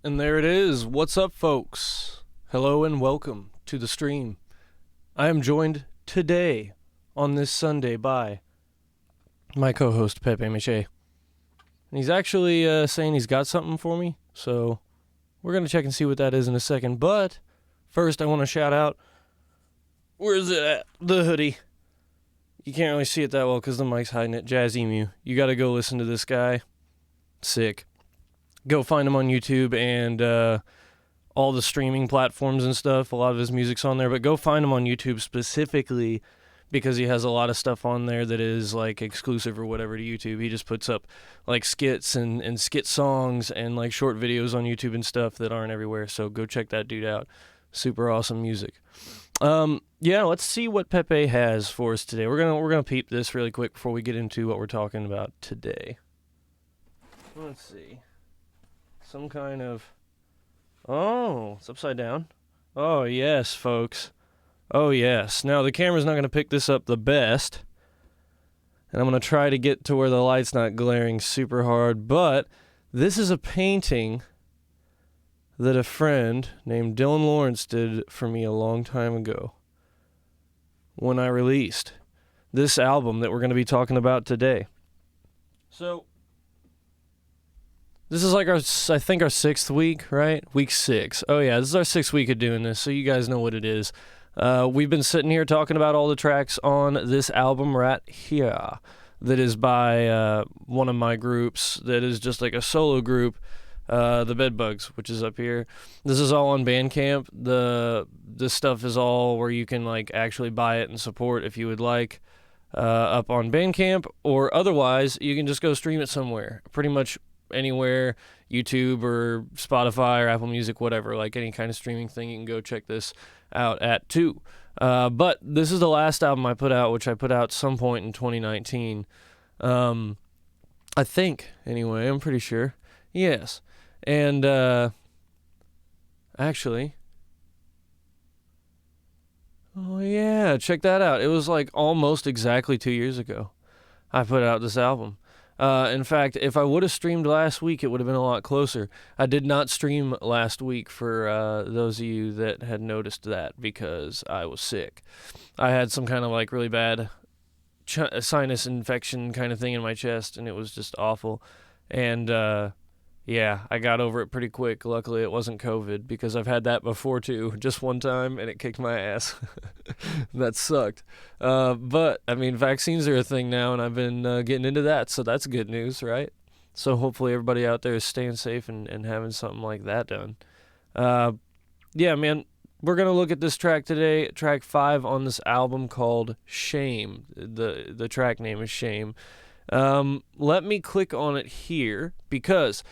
And there it is. What's up, folks? Hello and welcome to the stream. I am joined today on this Sunday by my co-host Pepe. And he's actually saying he's got something for me, so we're going to check and see what that is in a second. But first, I want to shout out, where is it at? The hoodie. You can't really see it that well because the mic's hiding it. Jazz Emu. You got to go listen to this guy. Sick. Go find him on YouTube and all the streaming platforms and stuff. A lot of his music's on there, but go find him on YouTube specifically because he has a lot of stuff on there that is like exclusive or whatever to YouTube. He just puts up like skits and skit songs and like short videos on YouTube and stuff that aren't everywhere. So go check that dude out. Super awesome music. Yeah, let's see what Pepe has for us today. We're gonna peep this really quick before we get into what we're talking about today. Let's see. Some kind of... Oh, it's upside down. Oh, yes, folks. Oh, yes. Now, the camera's not going to pick this up the best. And I'm going to try to get to where the light's not glaring super hard. But this is a painting that a friend named Dylan Lawrence did for me a long time ago when I released this album that we're going to be talking about today. So... this is like our 6th week, right? Week 6. Oh yeah, this is our 6th week of doing this, so you guys know what it is. We've been sitting here talking about all the tracks on this album right here that is by one of my groups that is just like a solo group, the Bedbugs, which is up here. This is all on Bandcamp. This stuff is all where you can like actually buy it and support if you would like. Up on Bandcamp, or otherwise you can just go stream it somewhere. Pretty much anywhere, YouTube or Spotify or Apple Music, whatever, like any kind of streaming thing, you can go check this out at too. But this is the last album I put out, which I put out some point in 2019. I think, anyway, I'm pretty sure. Yes. And, actually, oh yeah, check that out. It was like almost exactly 2 years ago I put out this album. In fact, if I would have streamed last week, it would have been a lot closer. I did not stream last week for those of you that had noticed that because I was sick. I had some kind of like really bad sinus infection kind of thing in my chest, and it was just awful. And yeah, I got over it pretty quick. Luckily, it wasn't COVID because I've had that before too, just one time, and it kicked my ass. That sucked. But, I mean, vaccines are a thing now, and I've been getting into that, so that's good news, right? So hopefully everybody out there is staying safe and having something like that done. Yeah, man, we're going to look at this track today, track 5 on this album called Shame. The track name is Shame. Let me click on it here because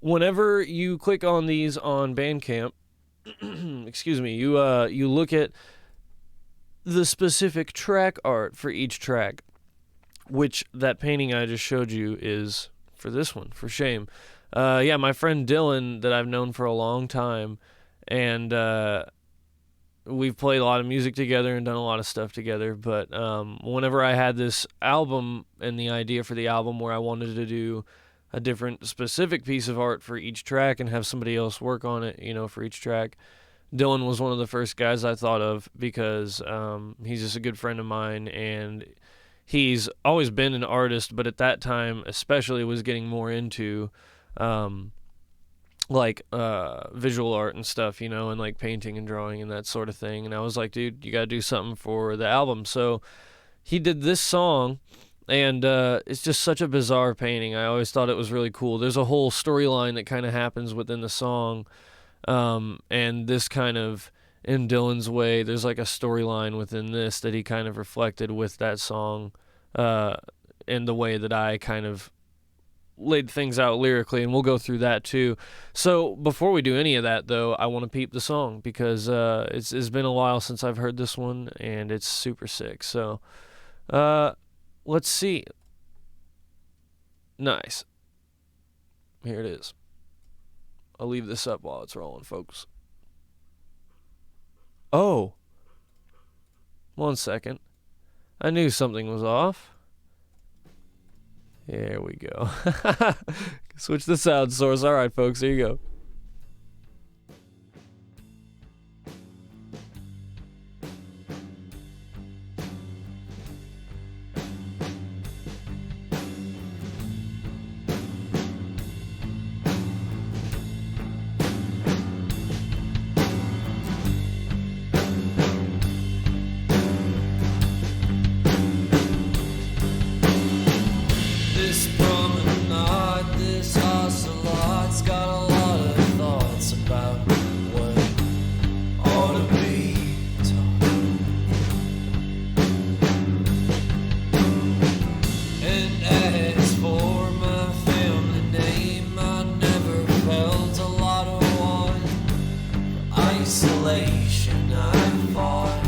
whenever you click on these on Bandcamp, excuse me, you look at the specific track art for each track, which that painting I just showed you is for this one, for Shame. Yeah, my friend Dylan that I've known for a long time, and we've played a lot of music together and done a lot of stuff together, but whenever I had this album and the idea for the album where I wanted to do a different specific piece of art for each track and have somebody else work on it, you know, for each track, Dylan was one of the first guys I thought of because he's just a good friend of mine, and he's always been an artist, but at that time especially was getting more into visual art and stuff, you know, and like painting and drawing and that sort of thing. And I was like, dude, you gotta do something for the album. So he did this song, and it's just such a bizarre painting. I always thought it was really cool. There's a whole storyline that kind of happens within the song, and this kind of, in Dylan's way, there's like a storyline within this that he kind of reflected with that song, in the way that I kind of laid things out lyrically, and we'll go through that too. So before we do any of that, though, I want to peep the song because it's been a while since I've heard this one, and it's super sick. So let's see. Nice. Here it is. I'll leave this up while it's rolling, folks. Oh. 1 second. I knew something was off. There we go. Switch the sound source. All right, folks, here you go. isolation I fought.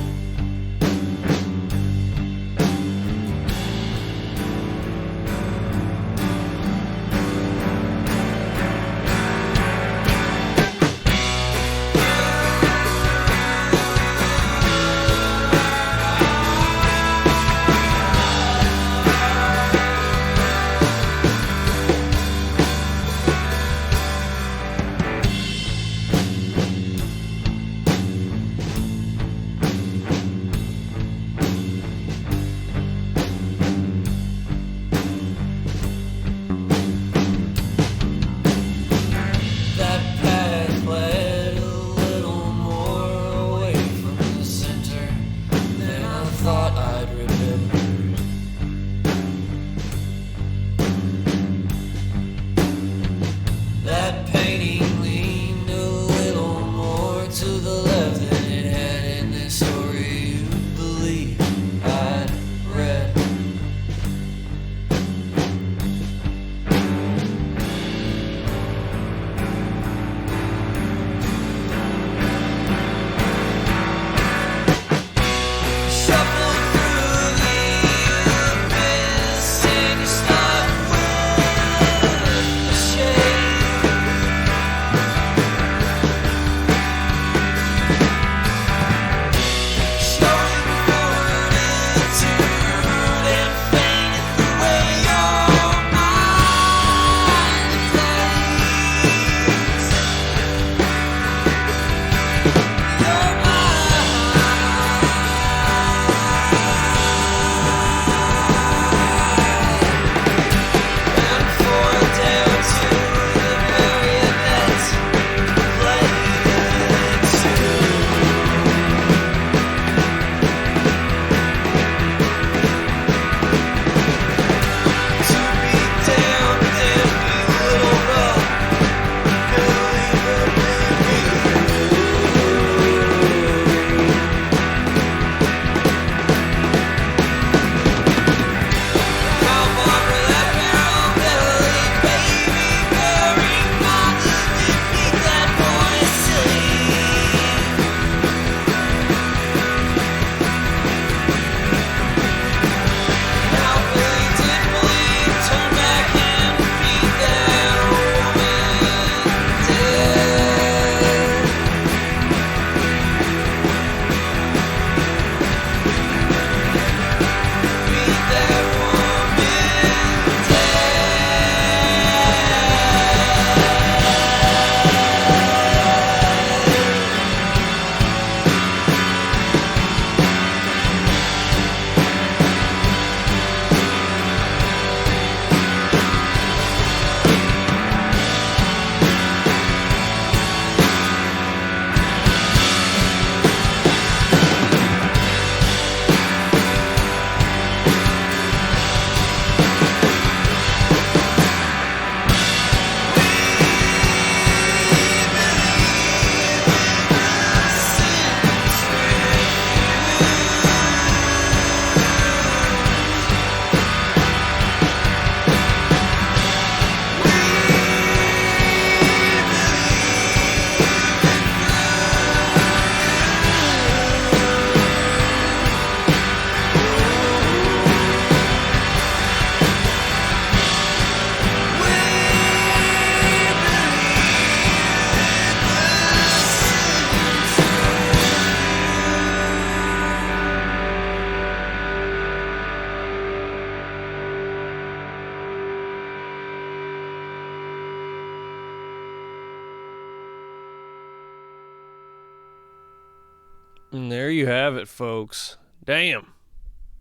And there you have it, folks. Damn.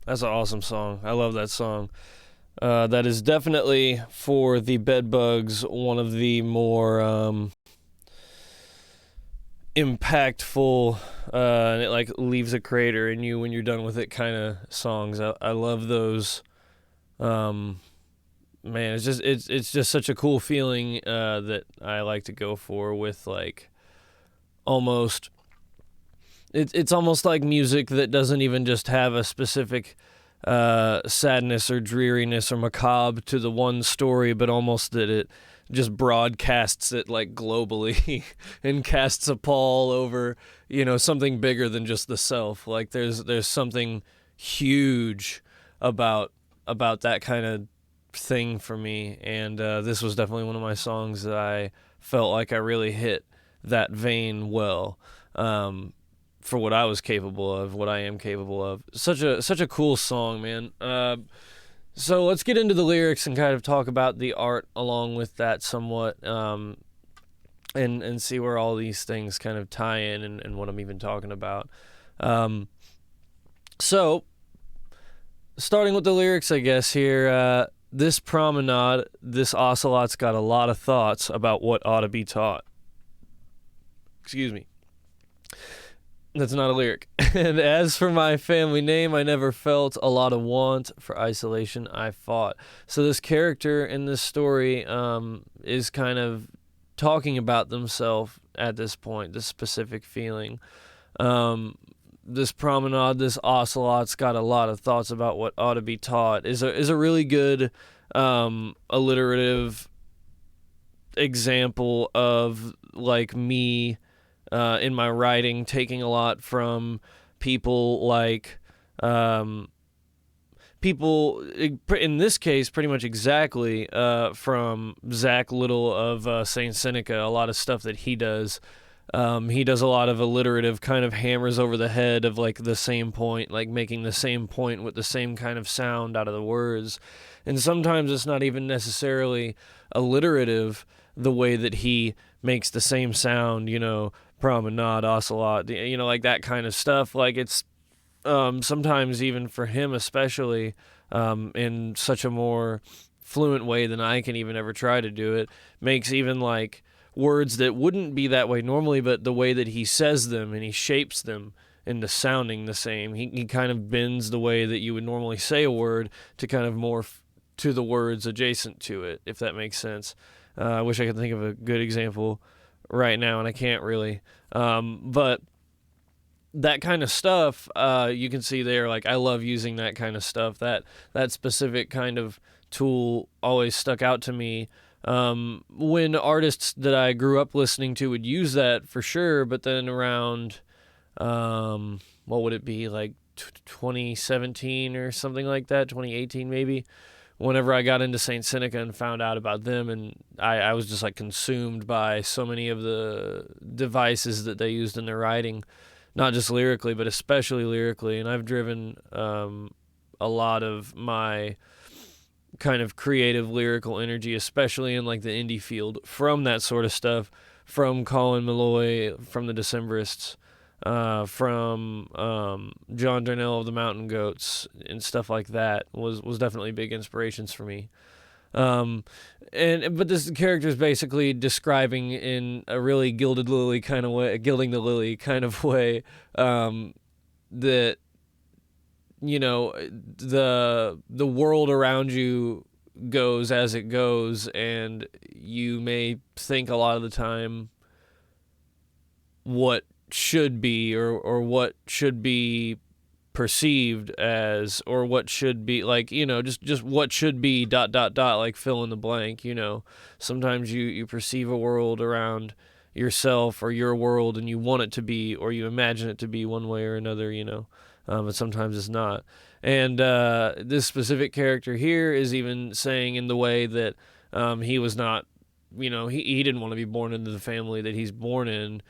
That's an awesome song. I love that song. That is definitely, for the Bedbugs, one of the more impactful, and it like leaves a crater in you when you're done with it kind of songs. I love those. Man, it's just such a cool feeling that I like to go for with like almost. It's almost like music that doesn't even just have a specific sadness or dreariness or macabre to the one story, but almost that it just broadcasts it like globally and casts a pall over, something bigger than just the self. Like there's something huge about that kind of thing for me, and this was definitely one of my songs that I felt like I really hit that vein well, for what I was capable of, what I am capable of. Such a cool song, man. So let's get into the lyrics and kind of talk about the art along with that somewhat, and see where all these things kind of tie in, and what I'm even talking about. So starting with the lyrics, I guess here, this promenade, this ocelot's got a lot of thoughts about what ought to be taught. Excuse me. That's not a lyric. And as for my family name, I never felt a lot of want. For isolation, I fought. So this character in this story is kind of talking about themselves at this point, this specific feeling. This promenade, this ocelot's got a lot of thoughts about what ought to be taught is a really good alliterative example of like me in my writing, taking a lot from people like people in this case pretty much exactly from Zach Little of Saint Seneca. A lot of stuff that he does. He does a lot of alliterative kind of hammers over the head of like the same point, like making the same point with the same kind of sound out of the words. And sometimes it's not even necessarily alliterative the way that he makes the same sound, promenade, ocelot, like that kind of stuff. Like it's sometimes even for him especially, in such a more fluent way than I can even ever try to do it, makes even like words that wouldn't be that way normally, but the way that he says them and he shapes them into sounding the same. He kind of bends the way that you would normally say a word to kind of morph to the words adjacent to it, if that makes sense. I wish I could think of a good example right now, and I can't really. But that kind of stuff, you can see there, like I love using that kind of stuff. That specific kind of tool always stuck out to me. When artists that I grew up listening to would use that for sure, but then around, what would it be, like 2017 or something like that, 2018 maybe, whenever I got into Saint Seneca and found out about them, and I was just like consumed by so many of the devices that they used in their writing, not just lyrically, but especially lyrically. And I've driven a lot of my kind of creative lyrical energy, especially in like the indie field, from that sort of stuff, from Colin Malloy, from the Decemberists, from John Darnell of the Mountain Goats, and stuff like that was definitely big inspirations for me. But this character is basically describing in a really gilded lily kind of way, gilding the lily kind of way, that the world around you goes as it goes, and you may think a lot of the time what should be or what should be perceived as, or what should be like, just what should be ... like fill in the blank. Sometimes you perceive a world around yourself or your world, and you want it to be, or you imagine it to be one way or another, but sometimes it's not. And this specific character here is even saying in the way that he was not, he didn't want to be born into the family that he's born in.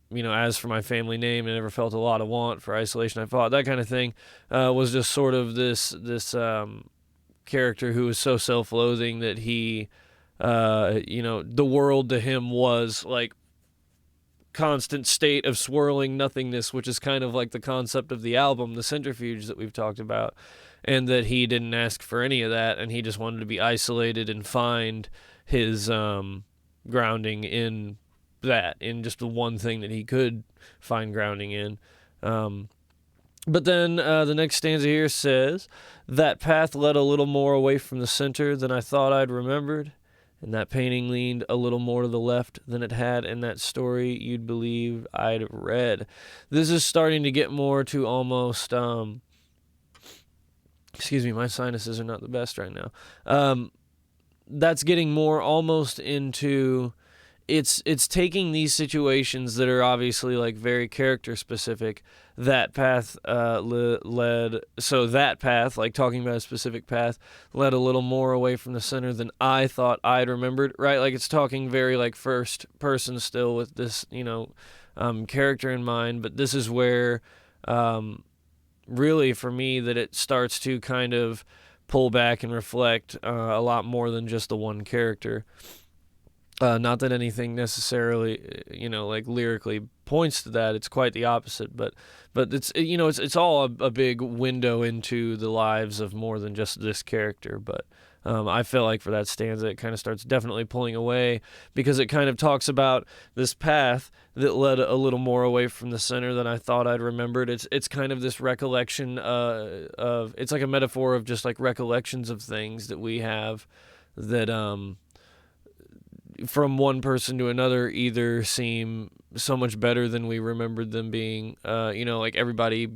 As for my family name, I never felt a lot of want. For isolation, I fought. That kind of thing was just sort of this character who was so self-loathing that he, the world to him was like constant state of swirling nothingness, which is kind of like the concept of the album, the Centrifuge, that we've talked about, and that he didn't ask for any of that, and he just wanted to be isolated and find his grounding in that, in just the one thing that he could find grounding in. But then the next stanza here says, that path led a little more away from the center than I thought I'd remembered, and that painting leaned a little more to the left than it had in that story you'd believe I'd read. This is starting to get more to almost, excuse me, my sinuses are not the best right now. that's getting more almost into it's taking these situations that are obviously like very character specific. That path led, so that path, like talking about a specific path, led a little more away from the center than I thought I'd remembered, right? Like it's talking very like first person still with this, character in mind, but this is where really for me that it starts to kind of pull back and reflect a lot more than just the one character. Not that anything necessarily, like lyrically points to that. It's quite the opposite. But it's all a big window into the lives of more than just this character. But I feel like for that stanza, it kind of starts definitely pulling away because it kind of talks about this path that led a little more away from the center than I thought I'd remembered. It's kind of this recollection of it's like a metaphor of just like recollections of things that we have that from one person to another either seem so much better than we remembered them being. Like everybody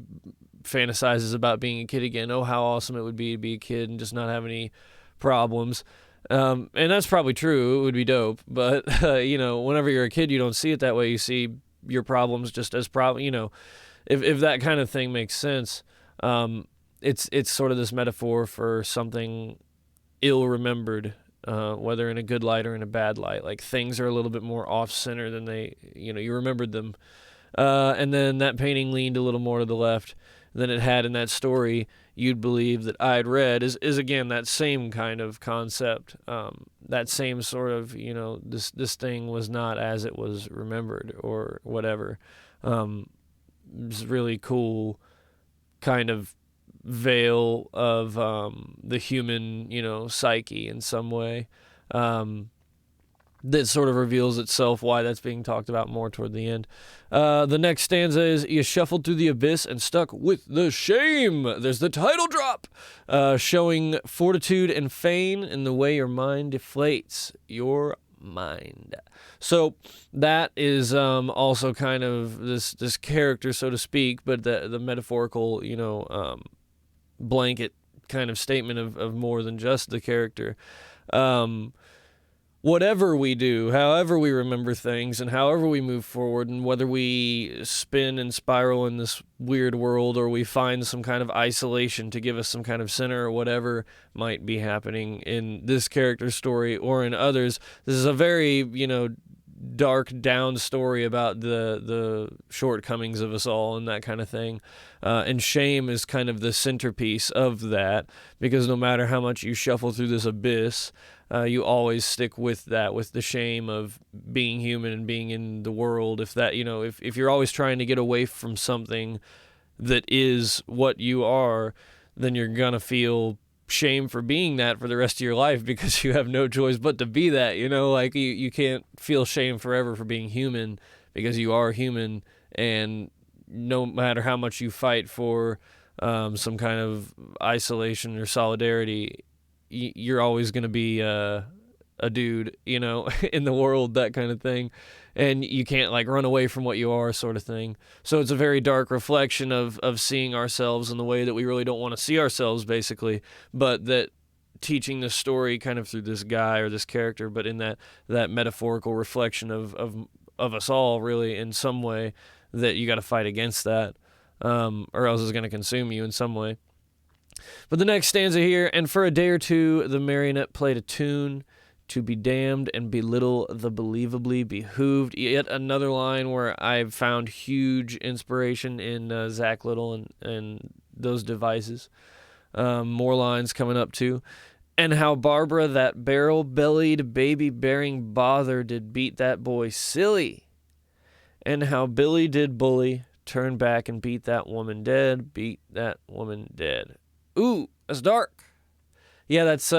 fantasizes about being a kid again. Oh, how awesome it would be to be a kid and just not have any problems. And that's probably true. It would be dope. But, whenever you're a kid, you don't see it that way. You see your problems just as if that kind of thing makes sense. It's sort of this metaphor for something ill-remembered, whether in a good light or in a bad light. Like things are a little bit more off-center than they, you remembered them. And then that painting leaned a little more to the left than it had in that story you'd believe that I'd read is again that same kind of concept. That same sort of, this thing was not as it was remembered or whatever. It's really cool kind of veil of the human, psyche in some way. That sort of reveals itself why that's being talked about more toward the end. The next stanza is, you shuffled through the abyss and stuck with the shame. There's the title drop, showing fortitude and feign in the way your mind deflates your mind. So that is also kind of this character, so to speak, but the metaphorical, blanket kind of statement of more than just the character. Whatever we do, however we remember things, and however we move forward, and whether we spin and spiral in this weird world or we find some kind of isolation to give us some kind of center or whatever might be happening in this character's story or in others, this is a very, dark down story about the shortcomings of us all and that kind of thing. And shame is kind of the centerpiece of that, because no matter how much you shuffle through this abyss, you always stick with that, with the shame of being human and being in the world. If that, if you're always trying to get away from something that is what you are, then you're gonna feel shame for being that for the rest of your life, because you have no choice but to be that. Like you can't feel shame forever for being human, because you are human, and no matter how much you fight for some kind of isolation or solidarity, you're always going to be a dude, in the world, that kind of thing. And you can't like run away from what you are, sort of thing. So it's a very dark reflection of seeing ourselves in the way that we really don't want to see ourselves, basically. But that teaching the story kind of through this guy or this character, but in that metaphorical reflection of us all, really, in some way, that you got to fight against that, or else it's going to consume you in some way. But the next stanza here, and for a day or two the marionette played a tune, to be damned and belittle the believably behooved. Yet another line where I've found huge inspiration in Zach Little and those devices. More lines coming up too. And how Barbara, that barrel-bellied, baby-bearing bother, did beat that boy silly. And how Billy did bully, turn back and beat that woman dead, beat that woman dead. Ooh, that's dark. Yeah, that's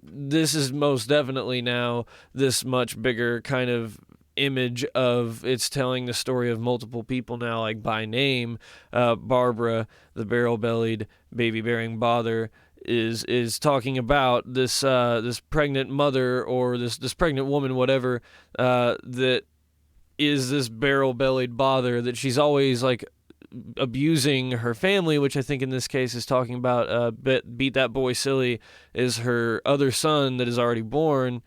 this is most definitely now this much bigger kind of image of, it's telling the story of multiple people now, like by name. Barbara, the barrel-bellied, baby-bearing bother, is talking about this this pregnant mother, or this pregnant woman, whatever, that is this barrel-bellied bother, that she's always like abusing her family, which I think in this case is talking about Beat That Boy Silly is her other son that is already born,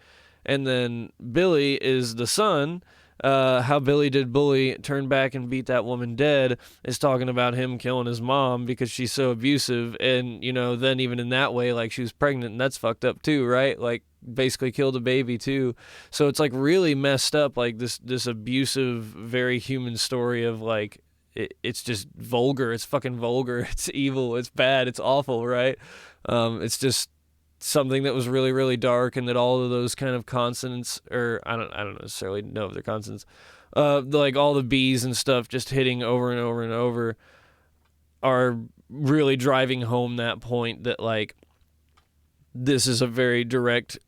and then Billy is the son. How Billy did bully, turn back and beat that woman dead is talking about him killing his mom because she's so abusive. And, then even in that way, like she was pregnant, and that's fucked up too, right? Like basically killed a baby too. So it's like really messed up, like this abusive, very human story of like, it's just vulgar. It's fucking vulgar. It's evil. It's bad. It's awful, right? It's just something that was really, really dark, and that all of those kind of consonants, or I don't necessarily know if they're consonants, like all the B's and stuff just hitting over and over and over are really driving home that point that like this is a very direct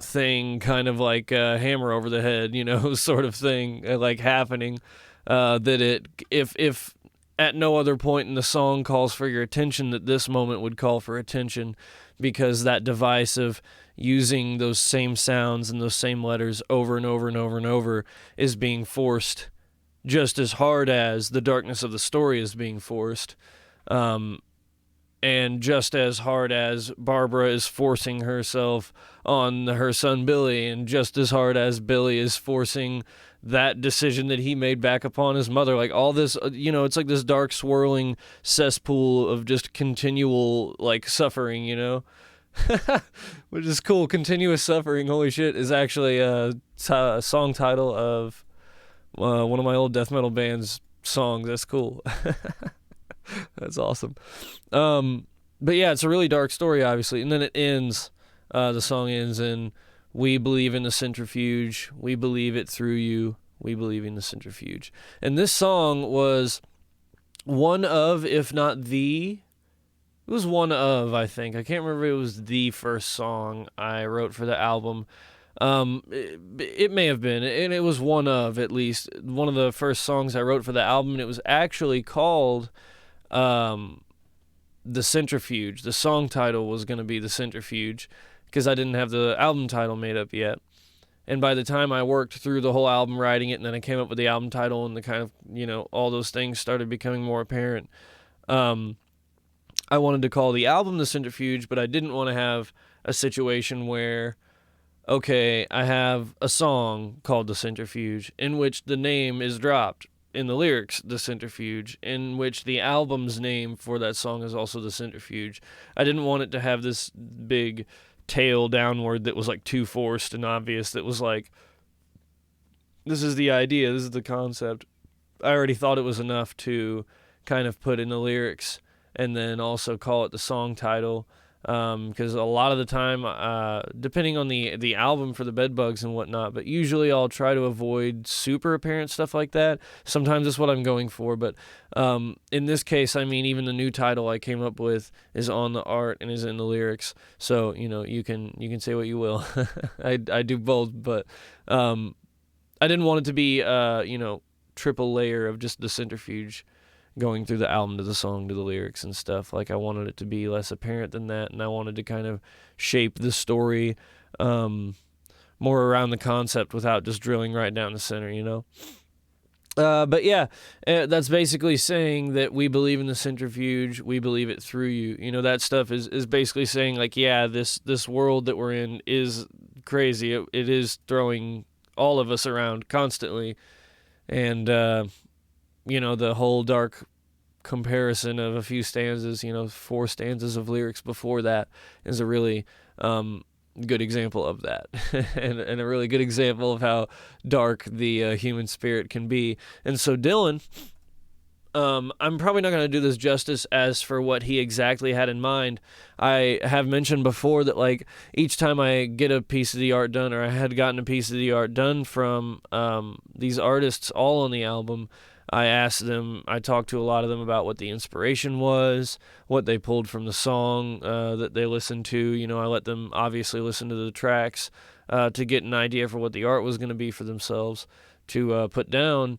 thing, kind of like a hammer over the head, sort of thing, like happening. That if at no other point in the song calls for your attention, that this moment would call for attention, because that device of using those same sounds and those same letters over and over and over and over is being forced just as hard as the darkness of the story is being forced. And just as hard as Barbara is forcing herself on her son Billy, and just as hard as Billy is forcing that decision that he made back upon his mother. Like all this, it's like this dark swirling cesspool of just continual like suffering, which is cool. Continuous suffering, holy shit, is actually a song title of one of my old death metal band's songs. That's cool. That's awesome. But yeah, it's a really dark story, obviously. And then it ends, the song ends in, "We believe in the centrifuge. We believe it through you. We believe in the centrifuge." And this song was one of, if not the, it was one of, I think. I can't remember if it was the first song I wrote for the album. It may have been, and it was one of, at least, one of the first songs I wrote for the album. And it was actually called The Centrifuge. The song title was going to be The Centrifuge, because I didn't have the album title made up yet. And by the time I worked through the whole album writing it, and then I came up with the album title, and the kind of, all those things started becoming more apparent, I wanted to call the album The Centrifuge, but I didn't want to have a situation where, okay, I have a song called The Centrifuge, in which the name is dropped in the lyrics, The Centrifuge, in which the album's name for that song is also The Centrifuge. I didn't want it to have this big tail downward that was like too forced and obvious, that was like, this is the idea, this is the concept. I already thought it was enough to kind of put in the lyrics and then also call it the song title, because a lot of the time, depending on the album for the Bedbugs and whatnot, but usually I'll try to avoid super apparent stuff like that. Sometimes that's what I'm going for, but in this case, I mean, even the new title I came up with is on the art and is in the lyrics, so you can say what you will. I do both, but I didn't want it to be triple layer of just the centrifuge going through the album to the song to the lyrics and stuff. Like I wanted it to be less apparent than that, and I wanted to kind of shape the story more around the concept without just drilling right down the center, But yeah, that's basically saying that we believe in the centrifuge, we believe it through you. That stuff is basically saying like, yeah, this world that we're in is crazy. It is throwing all of us around constantly, and the whole dark comparison of a few stanzas, 4 stanzas of lyrics before that is a really good example of that, and a really good example of how dark the human spirit can be. And so Dylan, I'm probably not going to do this justice as for what he exactly had in mind. I have mentioned before that like each time I get a piece of the art done, or I had gotten a piece of the art done from these artists all on the album, I asked them, I talked to a lot of them about what the inspiration was, what they pulled from the song that they listened to. I let them obviously listen to the tracks to get an idea for what the art was going to be for themselves to put down.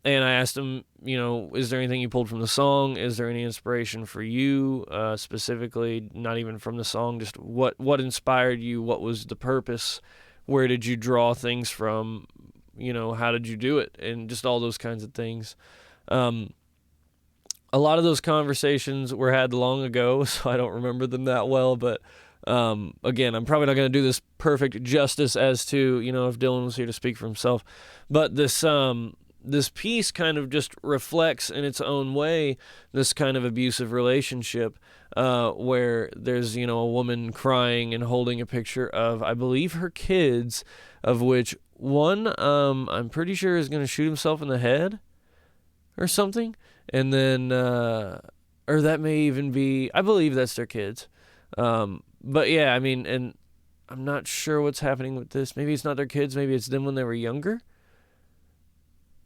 And I asked them, is there anything you pulled from the song? Is there any inspiration for you specifically? Not even from the song, just what inspired you? What was the purpose? Where did you draw things from? How did you do it? And just all those kinds of things. a lot of those conversations were had long ago, so I don't remember them that well. But again, I'm probably not going to do this perfect justice as to, if Dylan was here to speak for himself. But this piece kind of just reflects in its own way this kind of abusive relationship, where there's, a woman crying and holding a picture of, I believe, her kids, of which one, I'm pretty sure is going to shoot himself in the head or something. And then, or that may even be, I believe that's their kids. But yeah, I mean, and I'm not sure what's happening with this. Maybe it's not their kids. Maybe it's them when they were younger.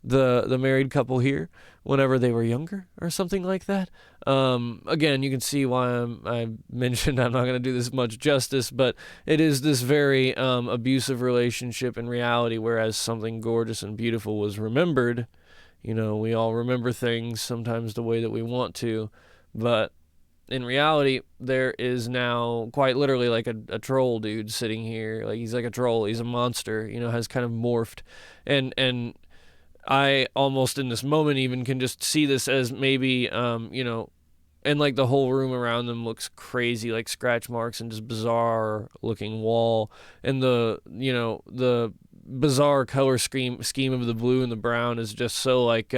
The married couple here, whenever they were younger, or something like that. Again, you can see why I mentioned I'm not going to do this much justice, but it is this very abusive relationship in reality, whereas something gorgeous and beautiful was remembered. We all remember things sometimes the way that we want to, but in reality, there is now quite literally like a troll dude sitting here. Like, he's like a troll. He's a monster, has kind of morphed. And I almost in this moment even can just see this as maybe, and like the whole room around them looks crazy, like scratch marks and just bizarre looking wall. And the bizarre color scheme of the blue and the brown is just so like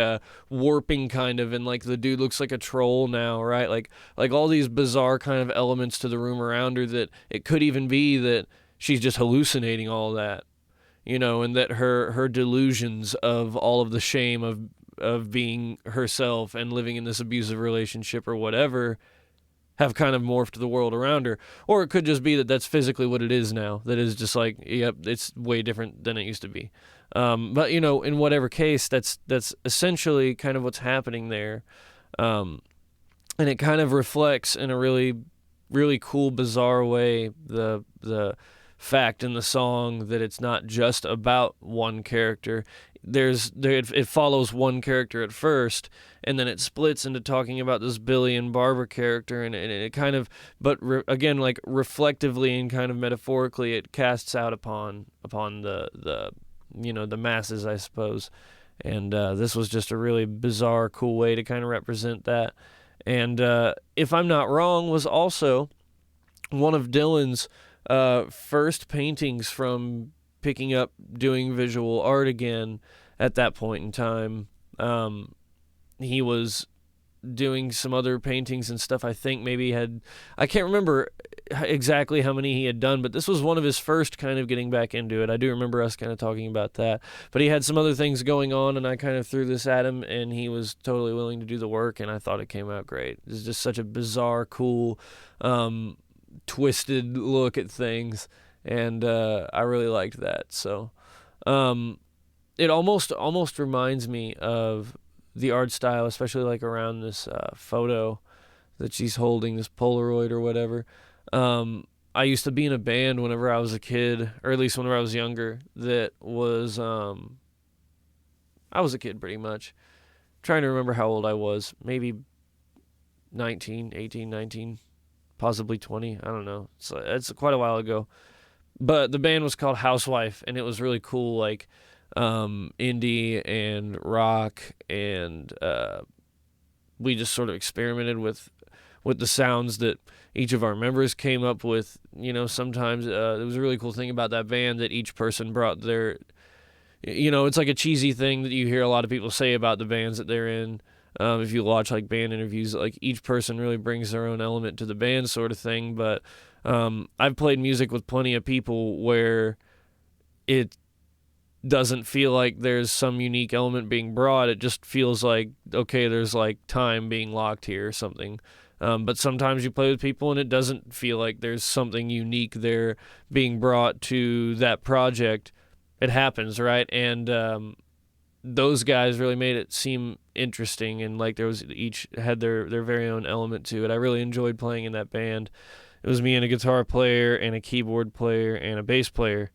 warping kind of, and like the dude looks like a troll now, right? Like all these bizarre kind of elements to the room around her, that it could even be that she's just hallucinating all that, and that her delusions of all of the shame of being herself and living in this abusive relationship or whatever have kind of morphed the world around her. Or it could just be that that's physically what it is now. That is just like, yep, it's way different than it used to be. But, in whatever case, that's essentially kind of what's happening there. And it kind of reflects in a really, really cool, bizarre way the fact in the song that it's not just about one character. It follows one character at first, and then it splits into talking about this Billy and Barbara character, and it kind of, but again, like reflectively and kind of metaphorically, it casts out upon the the masses, I suppose. And this was just a really bizarre, cool way to kind of represent that. And if I'm not wrong, was also one of Dylan's first paintings from picking up doing visual art again at that point in time. He was doing some other paintings and stuff. I think maybe I can't remember exactly how many he had done, but this was one of his first kind of getting back into it. I do remember us kind of talking about that, but he had some other things going on, and I kind of threw this at him, and he was totally willing to do the work, and I thought it came out great. It's just such a bizarre, cool, twisted look at things, and I really liked that. So it almost reminds me of the art style, especially like around this photo that she's holding, this Polaroid or whatever. I used to be in a band whenever I was a kid, or at least whenever I was younger, that was I was a kid pretty much. Trying to remember how old I was. Maybe 18, 19, possibly 20. I don't know. It's quite a while ago. But the band was called Housewife, and it was really cool, like indie and rock, and we just sort of experimented with the sounds that each of our members came up with. Sometimes it was a really cool thing about that band that each person brought their, it's like a cheesy thing that you hear a lot of people say about the bands that they're in. If you watch like band interviews, like each person really brings their own element to the band, sort of thing. But I've played music with plenty of people where it doesn't feel like there's some unique element being brought. It just feels like, okay, there's like time being locked here or something. But sometimes you play with people and it doesn't feel like there's something unique there being brought to that project. It happens, right? And those guys really made it seem interesting, and like there was, each had their very own element to it. I really enjoyed playing in that band. It was me and a guitar player and a keyboard player and a bass player,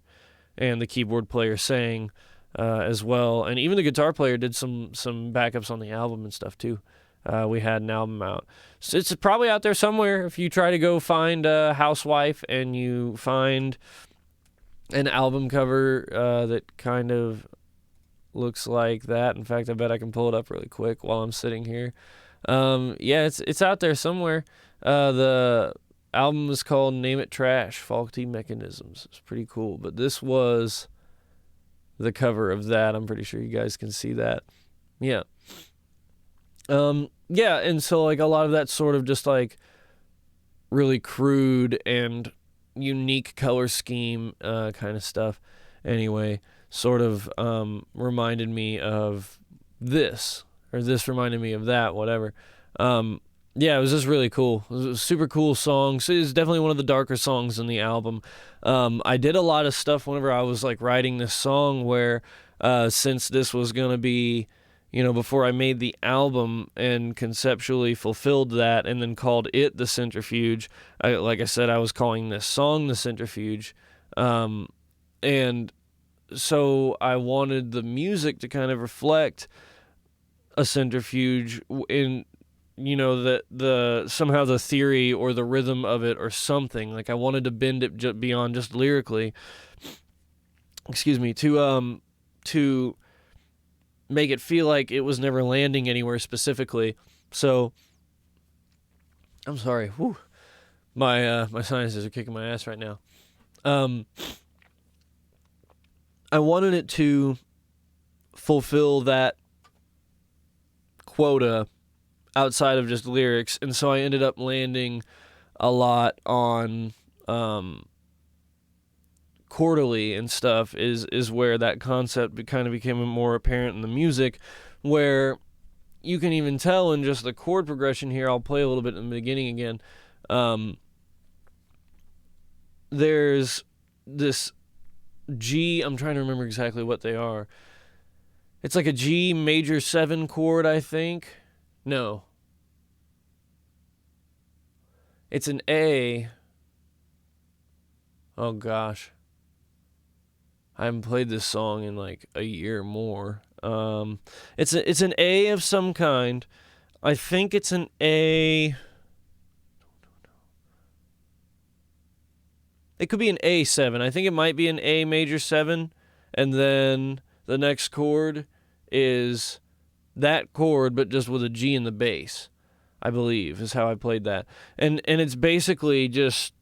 and the keyboard player sang as well. And even the guitar player did some backups on the album and stuff too. We had an album out. So it's probably out there somewhere. If you try to go find Housewife and you find an album cover that kind of looks like that. In fact, I bet I can pull it up really quick while I'm sitting here. Yeah, it's out there somewhere. The album is called Name It Trash, Faulty Mechanisms. It's pretty cool. But this was the cover of that. I'm pretty sure you guys can see that. Yeah. Yeah, and so like a lot of that sort of just like really crude and unique color scheme kind of stuff anyway sort of reminded me of this, or this reminded me of that, whatever. Yeah, it was just really cool. It was a super cool song. So it's definitely one of the darker songs in the album. I did a lot of stuff whenever I was like writing this song where since this was going to be, before I made the album and conceptually fulfilled that and then called it the Centrifuge, like I said, I was calling this song the Centrifuge. And so I wanted the music to kind of reflect a centrifuge in, that the somehow the theory or the rhythm of it or something. Like I wanted to bend it beyond just lyrically. Excuse me, to make it feel like it was never landing anywhere specifically. So I'm sorry. Whew. My sinuses are kicking my ass right now. I wanted it to fulfill that quota outside of just lyrics, and so I ended up landing a lot on quarterly and stuff is where that concept kind of became more apparent in the music, where you can even tell in just the chord progression here. I'll play a little bit in the beginning again. There's this G, I'm trying to remember exactly what they are. It's like a G major 7 chord, I think. No. It's an A. Oh gosh. I haven't played this song in like a year or more. It's an A of some kind. I think it's an A. It could be an A7. I think it might be an A major 7, and then the next chord is that chord, but just with a G in the bass, I believe, is how I played that. And it's basically just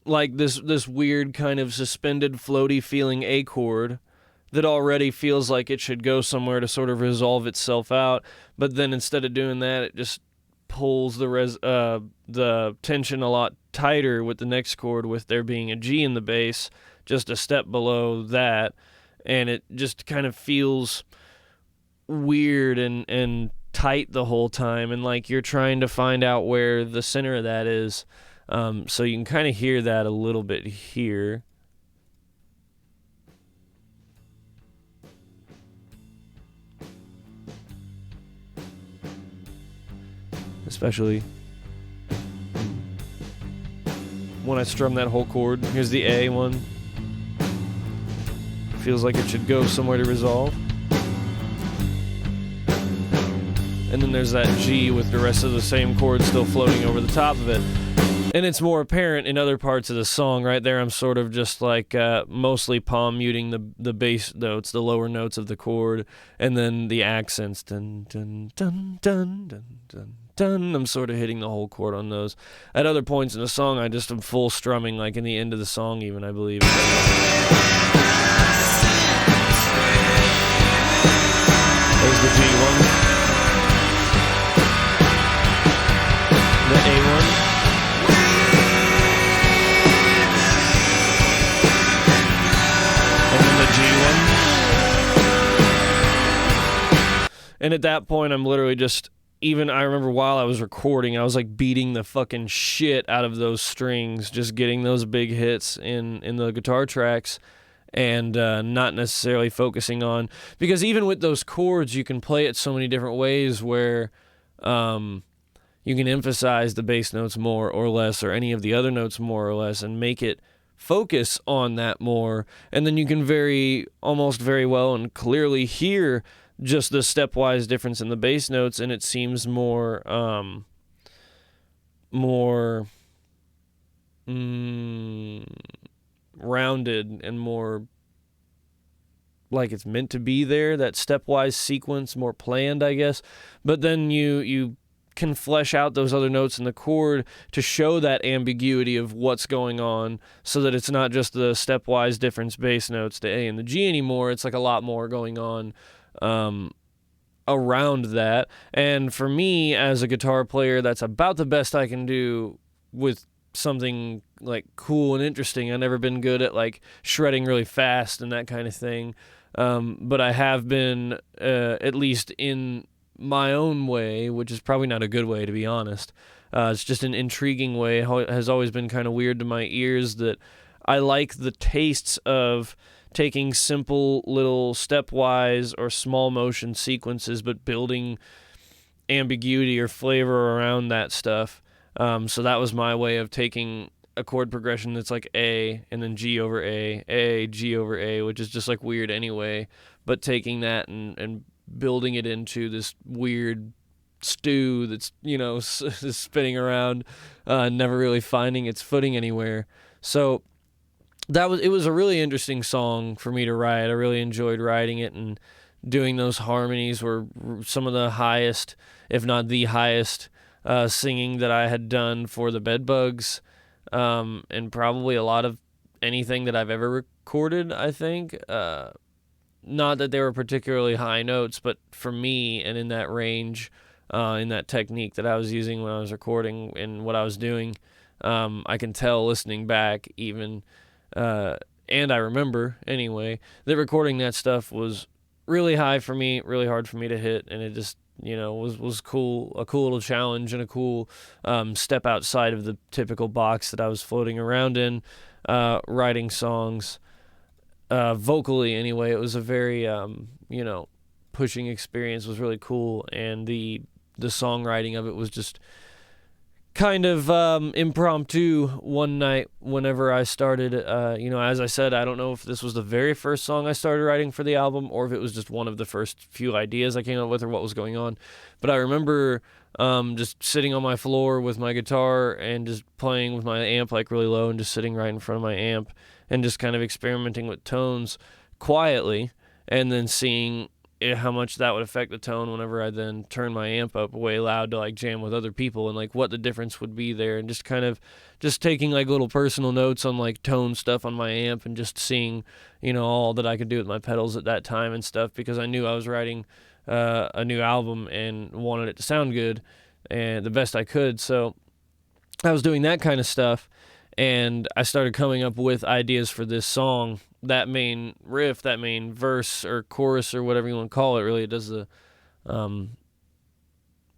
like this weird kind of suspended, floaty feeling A chord that already feels like it should go somewhere to sort of resolve itself out, but then instead of doing that, it just pulls the tension a lot tighter with the next chord, with there being a G in the bass just a step below that, and it just kind of feels weird and tight the whole time, and like you're trying to find out where the center of that is. So you can kind of hear that a little bit here. Especially when I strum that whole chord. Here's the A one. Feels like it should go somewhere to resolve. And then there's that G with the rest of the same chord still floating over the top of it. And it's more apparent in other parts of the song. Right there, I'm sort of just like mostly palm muting the bass notes, the lower notes of the chord, and then the accents. Dun, dun, dun, dun, dun, dun, dun. I'm sort of hitting the whole chord on those. At other points in the song, I just am full strumming, like in the end of the song even, I believe. There's the G1. The A1. And at that point, I'm literally just, even I remember while I was recording, I was like beating the fucking shit out of those strings, just getting those big hits in the guitar tracks, and not necessarily focusing on, because even with those chords, you can play it so many different ways where you can emphasize the bass notes more or less, or any of the other notes more or less, and make it focus on that more, and then you can almost very well and clearly hear just the stepwise difference in the bass notes, and it seems more rounded and more like it's meant to be there, that stepwise sequence, more planned, I guess. But then you can flesh out those other notes in the chord to show that ambiguity of what's going on, so that it's not just the stepwise difference bass notes, the A and the G anymore. It's like a lot more going on around that. And for me, as a guitar player, that's about the best I can do with something like cool and interesting. I've never been good at like shredding really fast and that kind of thing. But I have been, at least in my own way, which is probably not a good way, to be honest. It's just an intriguing way. It has always been kind of weird to my ears that I like the tastes of taking simple little stepwise or small motion sequences, but building ambiguity or flavor around that stuff. So that was my way of taking a chord progression that's like A and then G over A, G over A, which is just like weird anyway, but taking that and building it into this weird stew that's, spinning around, never really finding its footing anywhere. So it was a really interesting song for me to write. I really enjoyed writing it, and doing those harmonies were some of the highest, if not the highest, singing that I had done for the Bedbugs, and probably a lot of anything that I've ever recorded, I think. Not that they were particularly high notes, but for me, and in that range, in that technique that I was using when I was recording and what I was doing, I can tell listening back even, and I remember anyway, that recording that stuff was really high for me, really hard for me to hit, and it just, was cool, a cool little challenge and a cool step outside of the typical box that I was floating around in, writing songs. Vocally anyway, it was a very, pushing experience. Was really cool, and the songwriting of it was just kind of impromptu one night whenever I started. As I said, I don't know if this was the very first song I started writing for the album, or if it was just one of the first few ideas I came up with, or what was going on. But I remember just sitting on my floor with my guitar and just playing with my amp like really low, and just sitting right in front of my amp and just kind of experimenting with tones quietly, and then seeing how much that would affect the tone whenever I then turn my amp up way loud to like jam with other people, and like what the difference would be there, and just kind of just taking like little personal notes on like tone stuff on my amp, and just seeing, all that I could do with my pedals at that time and stuff, because I knew I was writing a new album and wanted it to sound good and the best I could. So I was doing that kind of stuff, and I started coming up with ideas for this song. That main riff, that main verse or chorus or whatever you want to call it, really, it does I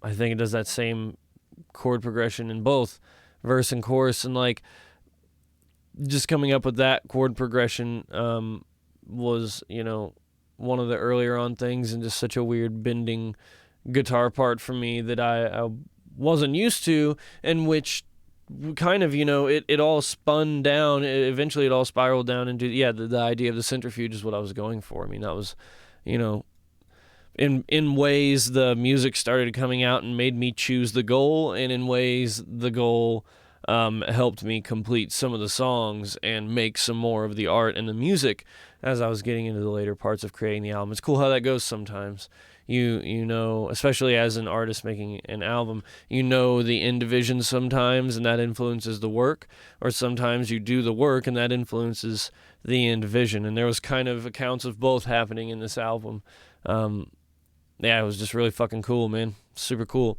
think it does that same chord progression in both verse and chorus, and like just coming up with that chord progression was, one of the earlier on things, and just such a weird bending guitar part for me that I wasn't used to, and which kind of, it all spun down. Eventually it all spiraled down into, the idea of the centrifuge is what I was going for. I mean, that was, in ways the music started coming out and made me choose the goal, and in ways the goal helped me complete some of the songs and make some more of the art and the music as I was getting into the later parts of creating the album. It's cool how that goes sometimes. Especially as an artist making an album, the end division sometimes, and that influences the work, or sometimes you do the work and that influences the end vision. And there was kind of accounts of both happening in this album. It was just really fucking cool, man. Super cool.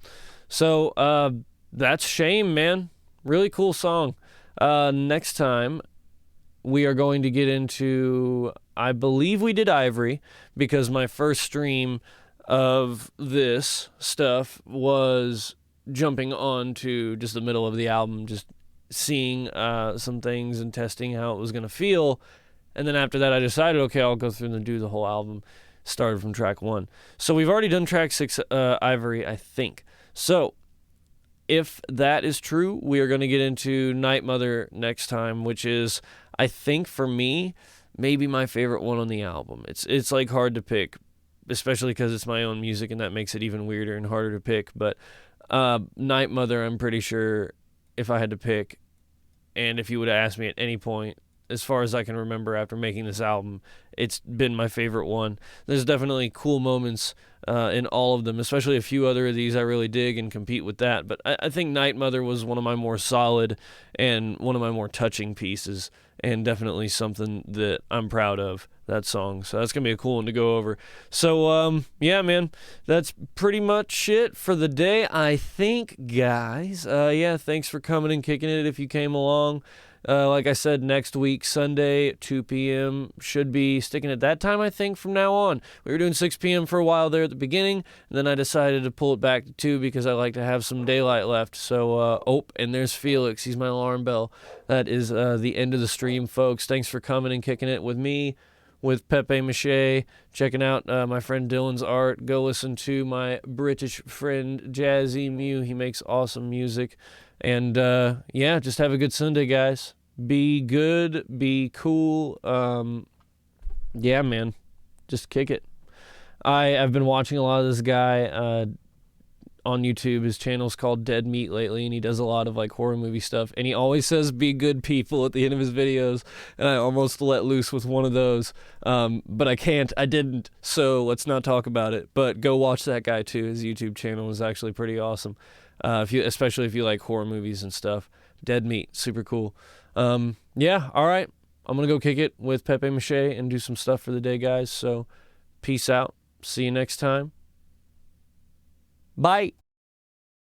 So that's Shame, man. Really cool song. Next time we are going to get into, I believe we did Ivory, because my first stream of this stuff was jumping on to just the middle of the album, just seeing some things and testing how it was going to feel. And then after that, I decided, okay, I'll go through and do the whole album, started from track 1. So we've already done track 6, Ivory, I think. So if that is true, we are going to get into Night Mother next time, which is, I think for me, maybe my favorite one on the album. It's like hard to pick, especially because it's my own music, and that makes it even weirder and harder to pick. But Night Mother, I'm pretty sure, if I had to pick, and if you would have asked me at any point as far as I can remember after making this album. It's been my favorite one. There's definitely cool moments in all of them, especially a few other of these I really dig and compete with that. But I think Night Mother was one of my more solid and one of my more touching pieces, and definitely something that I'm proud of, that song. So that's going to be a cool one to go over. So, yeah, man, that's pretty much it for the day, I think, guys. Yeah, thanks for coming and kicking it if you came along. Like I said, next week, Sunday, 2 p.m. should be sticking at that time, I think, from now on. We were doing 6 p.m. for a while there at the beginning, and then I decided to pull it back to 2 because I like to have some daylight left. So, and there's Felix. He's my alarm bell. That is the end of the stream, folks. Thanks for coming and kicking it with me, with Pepe Mache, checking out my friend Dylan's art. Go listen to my British friend Jazzy Mew. He makes awesome music. And, yeah, just have a good Sunday, guys. Be good. Be cool. Yeah, man. Just kick it. I've been watching a lot of this guy on YouTube. His channel's called Dead Meat lately, and he does a lot of, like, horror movie stuff. And he always says, be good people at the end of his videos. And I almost let loose with one of those. But I can't. I didn't. So let's not talk about it. But go watch that guy, too. His YouTube channel is actually pretty awesome. Especially if you like horror movies and stuff. Dead Meat, super cool. Yeah, all right. I'm going to go kick it with Pepe Mache and do some stuff for the day, guys. So, peace out. See you next time. Bye.